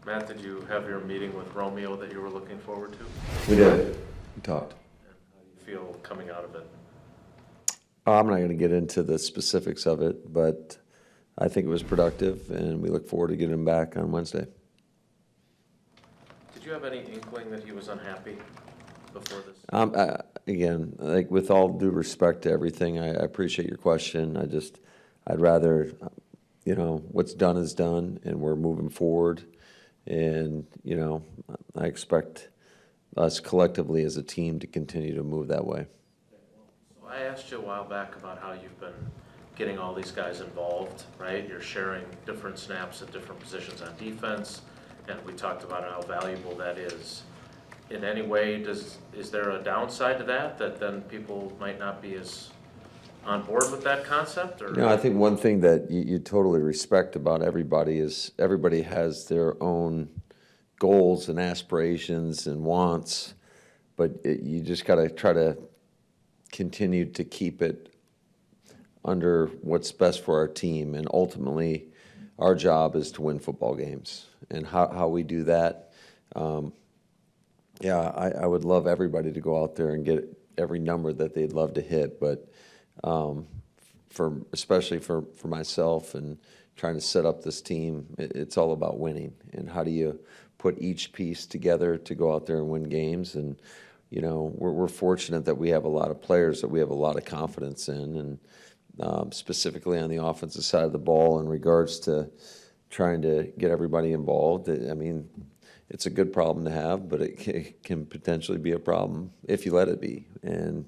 Matt, did you have your meeting with Romeo that you were looking forward to? We did. We talked. And how do you feel coming out of it? I'm not going to get into the specifics of it, but I think it was productive, and we look forward to getting him back on Wednesday. Did you have any inkling that he was unhappy before this? Again, like with all due respect to everything, I appreciate your question. I'd rather, what's done is done, and we're moving forward. And, I expect us collectively as a team to continue to move that way. So I asked you a while back about how you've been getting all these guys involved, right? You're sharing different snaps at different positions on defense, and we talked about how valuable that is. In any way, is there a downside to that then people might not be as on board with that concept? Or? I think one thing that you totally respect about everybody is everybody has their own goals and aspirations and wants, but you just got to try to continue to keep it under what's best for our team. And ultimately, our job is to win football games. And how we do that, I would love everybody to go out there and get every number that they'd love to hit, but especially for myself and trying to set up this team, it's all about winning. And how do you put each piece together to go out there and win games? And we're fortunate that we have a lot of players that we have a lot of confidence in, and specifically on the offensive side of the ball in regards to trying to get everybody involved. I mean, it's a good problem to have, but it can potentially be a problem if you let it be. And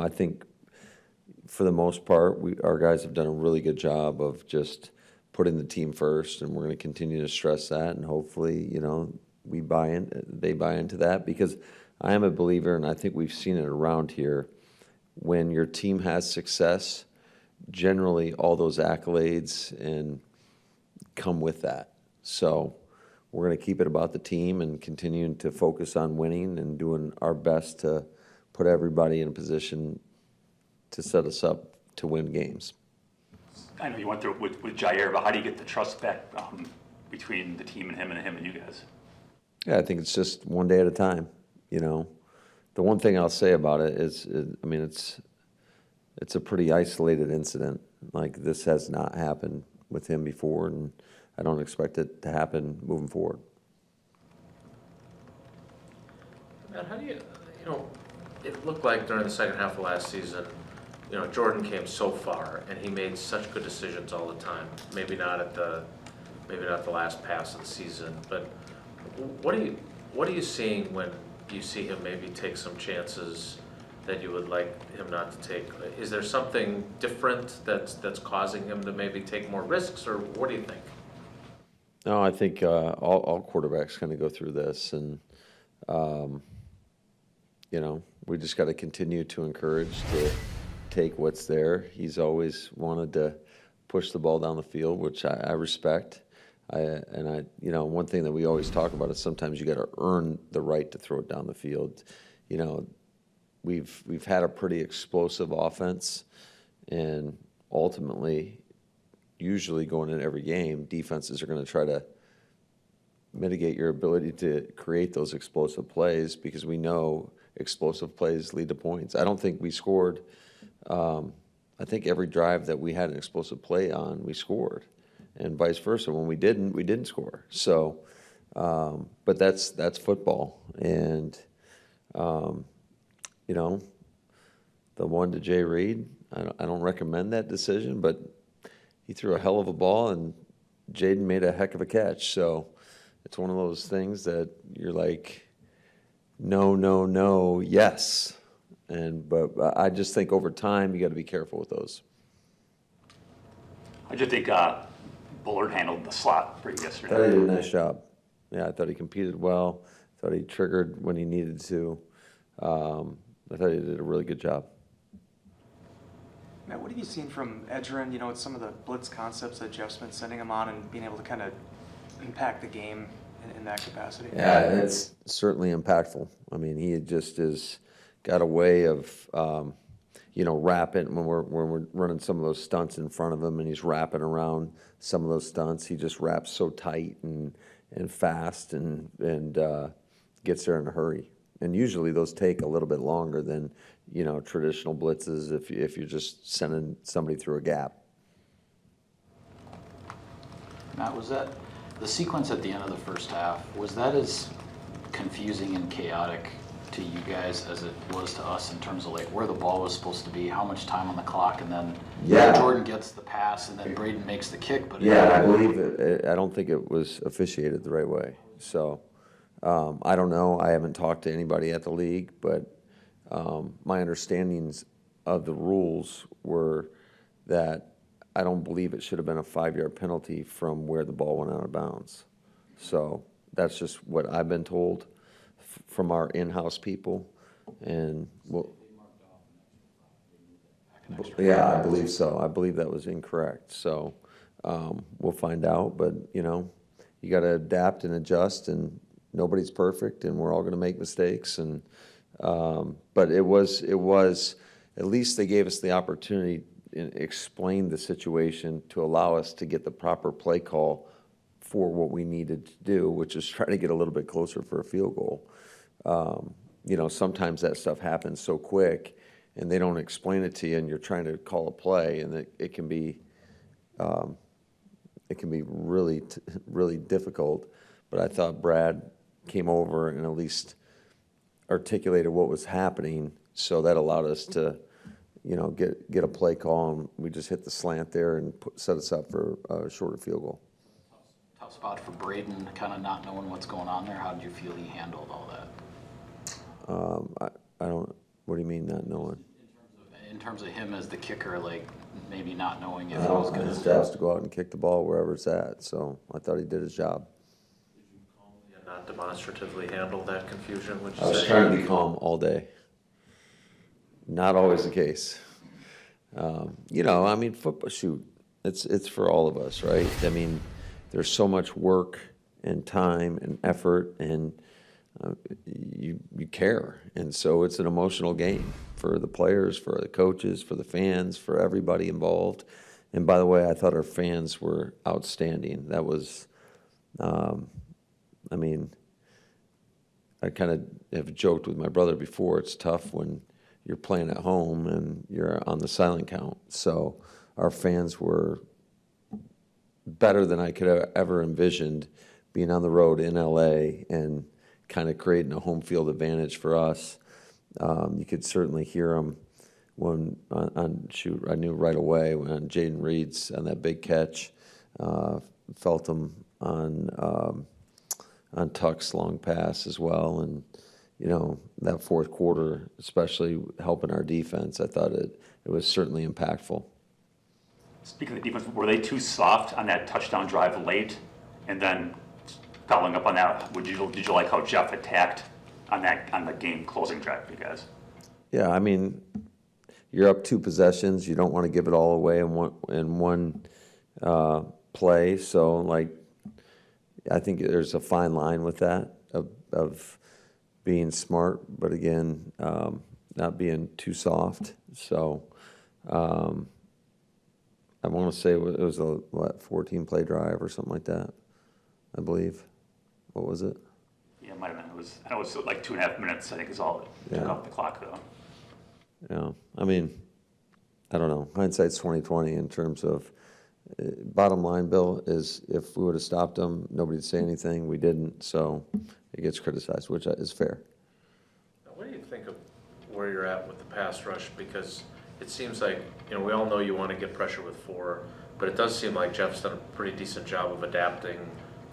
I think for the most part, our guys have done a really good job of just putting the team first, and we're going to continue to stress that. And hopefully, they buy into that, because I am a believer, and I think we've seen it around here. When your team has success, generally all those accolades and come with that. So we're going to keep it about the team and continuing to focus on winning and doing our best to put everybody in a position to set us up to win games. I know you went through it with Jair, but how do you get the trust back between the team and him and you guys? Yeah, I think it's just one day at a time. The one thing I'll say about it is, it's a pretty isolated incident. Like, this has not happened with him before, and I don't expect it to happen moving forward. Matt, how do it looked like during the second half of last season, Jordan came so far and he made such good decisions all the time. Maybe not the last pass of the season, but what are you seeing when you see him maybe take some chances that you would like him not to take? Is there something different that's causing him to maybe take more risks, or what do you think? No, I think all quarterbacks kind of go through this, and we just got to continue to encourage to take what's there. He's always wanted to push the ball down the field, which I respect. One thing that we always talk about is sometimes you got to earn the right to throw it down the field. We've had a pretty explosive offense, and ultimately, usually going in every game, defenses are going to try to mitigate your ability to create those explosive plays, because we know explosive plays lead to points. I don't think we scored. I think every drive that we had an explosive play on, we scored, and vice versa. When we didn't score. So, but that's football, and the one to Jay Reed, I don't recommend that decision, but he threw a hell of a ball, and Jaden made a heck of a catch. So it's one of those things that you're like, no, yes. But I just think over time you got to be careful with those. I just think Bullard handled the slot pretty yesterday. I thought he did a nice job. Yeah, I thought he competed well. I thought he triggered when he needed to. I thought he did a really good job. Matt, what have you seen from Edgerrin? It's some of the blitz concepts that Jeff's been sending him on, and being able to kind of impact the game in that capacity. Yeah, it's certainly impactful. I mean, he just got a way of wrap it when we're running some of those stunts in front of him, and he's wrapping around some of those stunts. He just wraps so tight and fast and gets there in a hurry. And usually those take a little bit longer than traditional blitzes if you're just sending somebody through a gap. Matt, was that the sequence at the end of the first half? Was that as confusing and chaotic to you guys as it was to us in terms of like where the ball was supposed to be, how much time on the clock, and then Jordan gets the pass and then Braden makes the kick? But I believe it. I don't think it was officiated the right way. So I don't know. I haven't talked to anybody at the league, but my understandings of the rules were that I don't believe it should have been a 5-yard penalty from where the ball went out of bounds. So that's just what I've been told from our in-house people, and yeah, I believe so. I believe that was incorrect. So we'll find out, but you got to adapt and adjust, and nobody's perfect, and we're all going to make mistakes. And but it was at least they gave us the opportunity and explained the situation to allow us to get the proper play call for what we needed to do, which is try to get a little bit closer for a field goal. Sometimes that stuff happens so quick, and they don't explain it to you, and you're trying to call a play, and it can be really really difficult. But I thought Brad came over and at least articulated what was happening, so that allowed us to get a play call, and we just hit the slant there and set us up for a shorter field goal. Tough spot for Braden, kind of not knowing what's going on there. How did you feel he handled all that? I don't. What do you mean not knowing? In terms of him as the kicker, like maybe not knowing if I it was don't. good. His job's to go out and kick the ball wherever it's at. So I thought he did his job. Did you calmly and not demonstratively handle that confusion? Would you I was say? trying to be calm all day. Not always the case. Football. Shoot, it's for all of us, right? I mean, there's so much work and time and effort, and you care, and so it's an emotional game for the players, for the coaches, for the fans, for everybody involved. And by the way, I thought our fans were outstanding. That was, I kind of have joked with my brother before. It's tough when you're playing at home and you're on the silent count. So our fans were better than I could have ever envisioned, being on the road in LA and kind of creating a home field advantage for us. You could certainly hear them when I knew right away when Jaden Reed's on that big catch. Felt them on Tuck's long pass as well, and that fourth quarter, especially helping our defense, I thought it was certainly impactful. Speaking of the defense, were they too soft on that touchdown drive late? And then following up on that, did you like how Jeff attacked on the game closing drive for you guys? Yeah, I mean, you're up 2 possessions. You don't want to give it all away in one play. So, I think there's a fine line with that of being smart, but again, not being too soft. So, I want to say it was a 14-play drive or something like that, I believe. What was it? Yeah, it might have been. I know it was like 2.5 minutes, I think, is all it took off the clock, though. Yeah, I mean, I don't know. Hindsight's 20/20 in terms of bottom line, Bill, is if we would have stopped them, nobody would say anything. We didn't, so it gets criticized, which is fair. Now, what do you think of where you're at with the pass rush? Because it seems like, we all know you want to get pressure with 4, but it does seem like Jeff's done a pretty decent job of adapting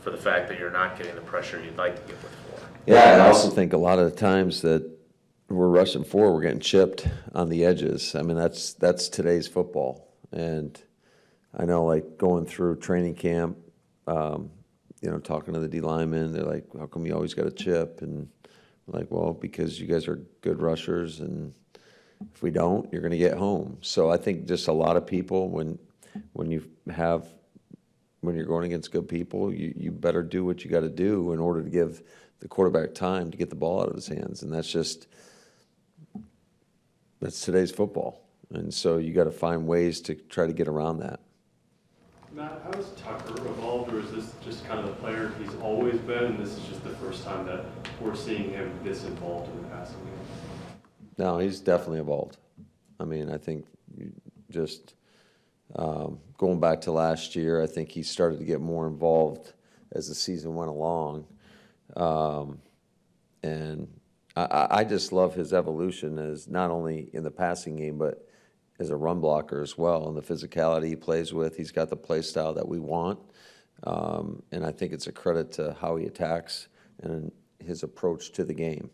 for the fact that you're not getting the pressure you'd like to get with 4. Yeah, I also think a lot of the times that we're rushing 4, we're getting chipped on the edges. I mean, that's today's football. And I know, going through training camp, talking to the D linemen, they're like, how come you always got a chip? And I'm like, well, because you guys are good rushers, and if we don't, you're going to get home. So I think just a lot of people, when you're going against good people, you better do what you got to do in order to give the quarterback time to get the ball out of his hands. And that's today's football. And so you got to find ways to try to get around that. Matt, how has Tucker evolved, or is this just kind of the player he's always been, and this is just the first time that we're seeing him this involved in the passing game? No, he's definitely evolved. I mean, I think just going back to last year, I think he started to get more involved as the season went along. And I just love his evolution as not only in the passing game, but as a run blocker as well, and the physicality he plays with. He's got the play style that we want, and I think it's a credit to how he attacks and his approach to the game,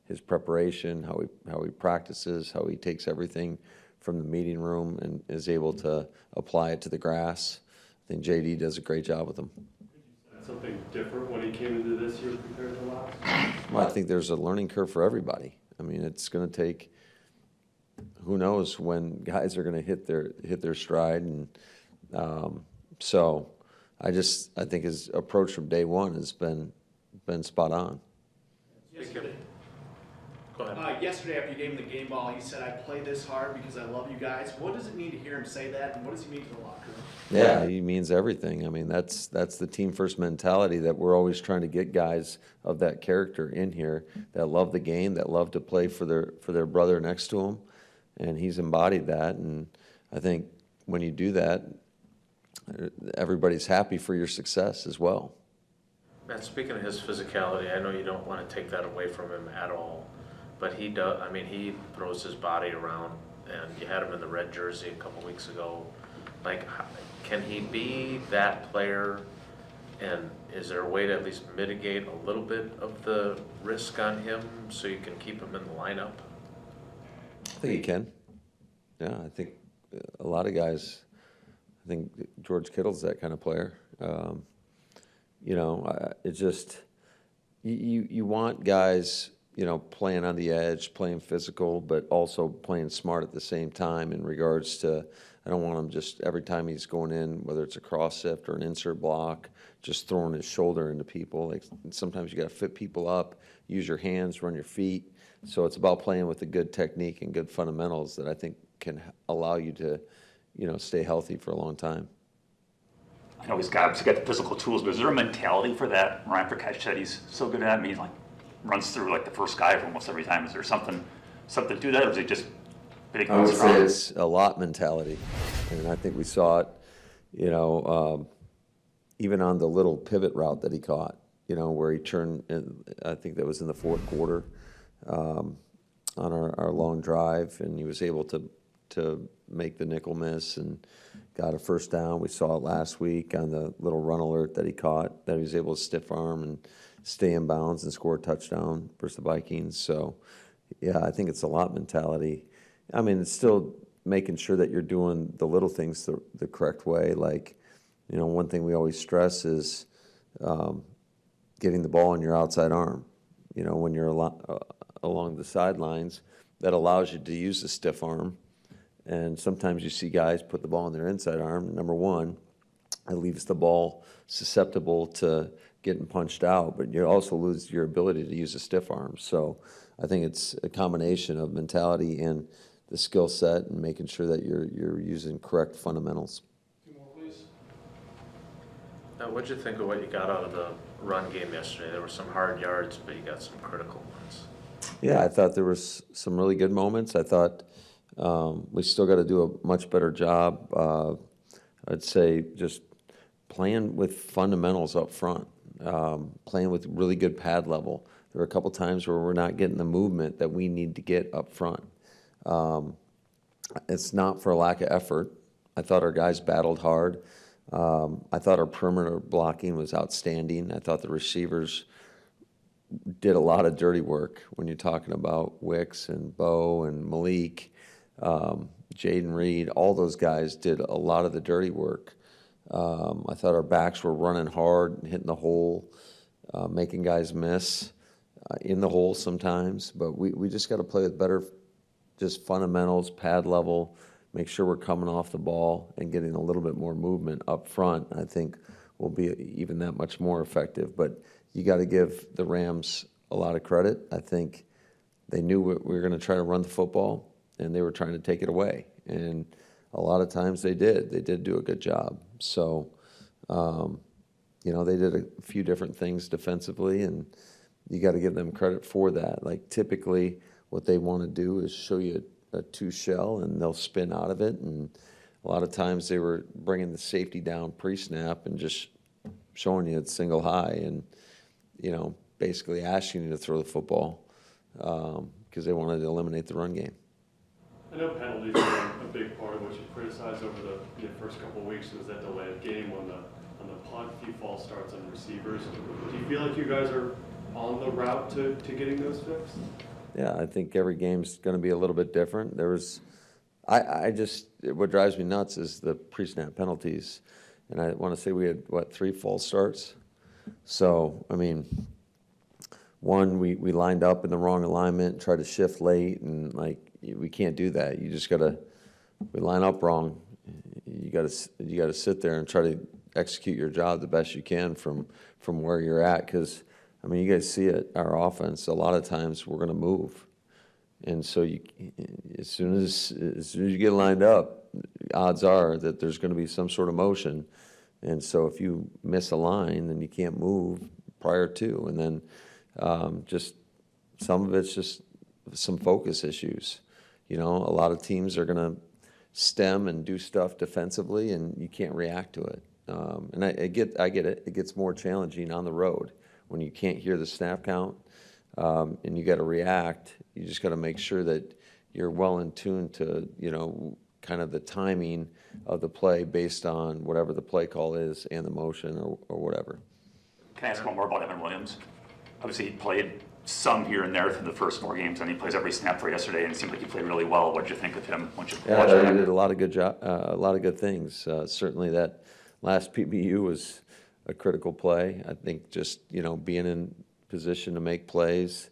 his preparation, how he practices, how he takes everything from the meeting room and is able to apply it to the grass. I think JD does a great job with him. Something different when he came into this year compared to last? Well, I think there's a learning curve for everybody. I mean, it's going to take, who knows when guys are going to hit their stride, and so I think his approach from day one has been spot on. Go ahead. Yesterday after you gave him the game ball, he said, "I play this hard because I love you guys." What does it mean to hear him say that, and what does he mean to the locker room? Yeah, he means everything. I mean, that's the team first mentality that we're always trying to get guys of that character in here that love the game, that love to play for their brother next to them, and he's embodied that. And I think when you do that, everybody's happy for your success as well. Matt, speaking of his physicality, I know you don't want to take that away from him at all, but he does. I mean, he throws his body around, and you had him in the red jersey a couple weeks ago. Like, can he be that player, and is there a way to at least mitigate a little bit of the risk on him so you can keep him in the lineup? I think he can. Yeah, I think a lot of guys, I think George Kittle's that kind of player. It's just, you want guys, playing on the edge, playing physical, but also playing smart at the same time in regards to, I don't want him just every time he's going in, whether it's a cross sift or an insert block, just throwing his shoulder into people. Like, sometimes you got to fit people up, use your hands, run your feet. So it's about playing with a good technique and good fundamentals that I think can allow you to, stay healthy for a long time. I know he's got the physical tools, but is there a mentality for that Ryan Prakash that he's so good at? I mean, like, runs through like the first guy almost every time. Is there something to do that, or is he just big I would and strong? say it's a lot mentality, and I think we saw it, even on the little pivot route that he caught, where he turned, I think that was in the fourth quarter, on our long drive, and he was able to make the nickel miss and got a first down. We saw it last week on the little run alert that he caught, that he was able to stiff arm and stay in bounds and score a touchdown versus the Vikings. So, yeah, I think it's a lot mentality. I mean, it's still making sure that you're doing the little things the correct way. Like, one thing we always stress is getting the ball in your outside arm. When you're along the sidelines, that allows you to use the stiff arm. And sometimes you see guys put the ball in their inside arm. Number one, it leaves the ball susceptible to getting punched out, but you also lose your ability to use a stiff arm. So I think it's a combination of mentality and the skill set and making sure that you're using correct fundamentals. Two more, please. Now, what'd you think of what you got out of the run game yesterday? There were some hard yards, but you got some critical ones. Yeah, I thought there was some really good moments. I thought we still got to do a much better job. I'd say just playing with fundamentals up front, playing with really good pad level. There were a couple times where we're not getting the movement that we need to get up front. It's not for a lack of effort. I thought our guys battled hard. I thought our perimeter blocking was outstanding. I thought the receivers did a lot of dirty work when you're talking about Wicks and Bo and Malik, Jaden Reed. All those guys did a lot of the dirty work. I thought our backs were running hard and hitting the hole, making guys miss in the hole sometimes. But we just got to play with better just fundamentals, pad level, make sure we're coming off the ball and getting a little bit more movement up front. I think we'll be even that much more effective. But you got to give the Rams a lot of credit. I think they knew we were going to try to run the football, and they were trying to take it away. And a lot of times they did. They did do a good job. So, they did a few different things defensively, and you got to give them credit for that. Like typically what they want to do is show you a two shell, and they'll spin out of it. And a lot of times they were bringing the safety down pre-snap and just showing you it's single high and, basically asking you to throw the football because they wanted to eliminate the run game. I know penalties are a big part of what you criticized over the first couple of weeks was that delay of game on the punt, few false starts on receivers. Do you feel like you guys are on the route to getting those fixed? Yeah, I think every game's going to be a little bit different. What drives me nuts is the pre-snap penalties. And I want to say we had, 3 false starts? So, one, we lined up in the wrong alignment, tried to shift late, and we can't do that. You just we line up wrong. You gotta sit there and try to execute your job the best you can from where you're at. Because you guys see it, our offense. A lot of times we're gonna move, and so as soon as you get lined up, odds are that there's going to be some sort of motion. And so if you miss a line, then you can't move prior to, and then just some of it's just some focus issues. A lot of teams are going to stem and do stuff defensively, and you can't react to it. And I get it. It gets more challenging on the road when you can't hear the snap count, and you got to react. You just got to make sure that you're well in tune to kind of the timing of the play based on whatever the play call is and the motion or whatever. Can I ask one more about Evan Williams? Obviously, he played some here and there through the first 4 games, and he plays every snap for yesterday, and it seemed like he played really well. What did you think of him? Yeah, he did a lot of good a lot of good things. Certainly, that last PBU was a critical play. I think just being in position to make plays.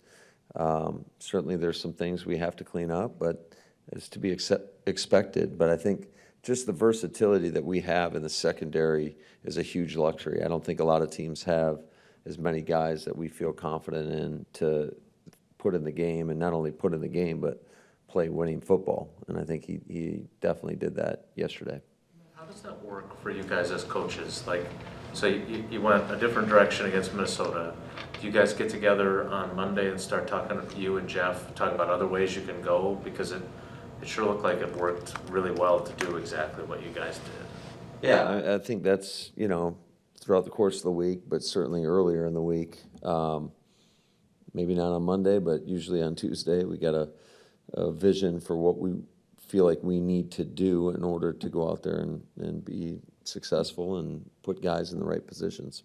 Certainly, there's some things we have to clean up, but it's to be expected. But I think just the versatility that we have in the secondary is a huge luxury. I don't think a lot of teams have as many guys that we feel confident in to put in the game, and not only put in the game, but play winning football. And I think he definitely did that yesterday. How does that work for you guys as coaches? So you went a different direction against Minnesota. Do you guys get together on Monday and start talking, you and Jeff, talking about other ways you can go? Because it sure looked like it worked really well to do exactly what you guys did. Yeah, I think that's, throughout the course of the week, but certainly earlier in the week. Maybe not on Monday, but usually on Tuesday, we got a vision for what we feel like we need to do in order to go out there and be successful and put guys in the right positions.